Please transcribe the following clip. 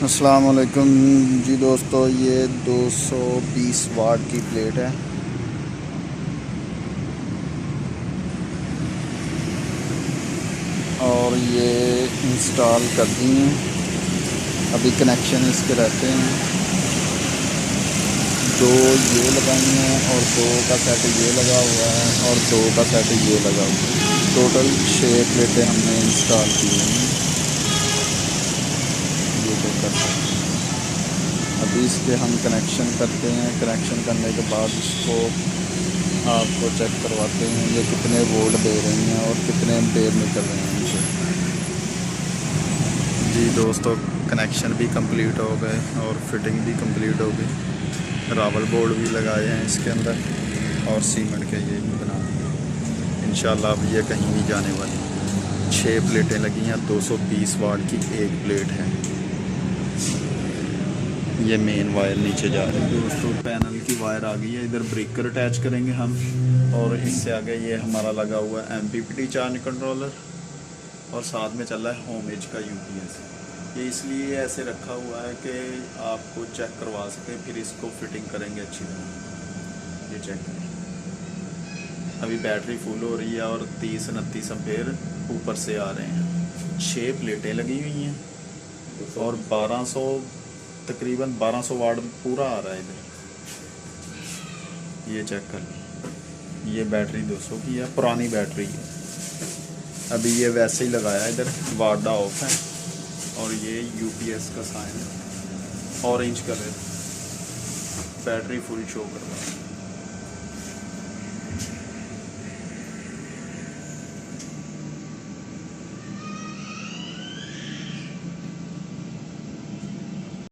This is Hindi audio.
अस्सलाम वालेकुम जी दोस्तों, ये 220 वाट की प्लेट है और ये इंस्टॉल कर दी हैं। अभी कनेक्शन इसके रहते हैं, दो ये लगाई हैं और दो का सेट ये लगा हुआ है और दो का सेट ये लगा हुआ है। टोटल 6 प्लेटें हमने इंस्टॉल की हैं। ये चेक कर सकते हैं। अभी इसके हम कनेक्शन करते हैं। कनेक्शन करने के बाद इसको आपको चेक करवाते हैं ये कितने वोल्ट दे रही हैं और कितने एम्पेयर निकल रहे हैं इनसे। जी दोस्तों, कनेक्शन भी कंप्लीट हो गए और फिटिंग भी कंप्लीट हो गई। रावल बोर्ड भी लगाए हैं इसके अंदर और सीमेंट के ये भी बना दिए। इंशाल्लाह अब ये कहीं नहीं जाने वाली। 6 प्लेटें लगी हैं, 220 वाट की एक प्लेट है। ये मेन वायर नीचे जा रही है दोस्तों। पैनल की वायर आ गई है, इधर ब्रेकर अटैच करेंगे हम और इससे आगे ये हमारा लगा हुआ है MPPT चार्ज कंट्रोलर और साथ में चल रहा है होम एज का UPS। ये इसलिए ऐसे रखा हुआ है कि आपको चेक करवा सके, फिर इसको फिटिंग करेंगे अच्छी तरह। ये चेक करें, अभी बैटरी फुल हो रही है और 30-29 एम्पेयर ऊपर से आ रहे हैं। 6 प्लेटें लगी हुई हैं और 1200 तकरीबन 1200 वाट पूरा आ रहा है इधर। ये चेक कर ली, ये बैटरी 200 की है, पुरानी बैटरी है। अभी ये वैसे ही लगाया है, इधर वार्डा ऑफ है और ये UPS का sign orange colour, battery full show कर रहा है।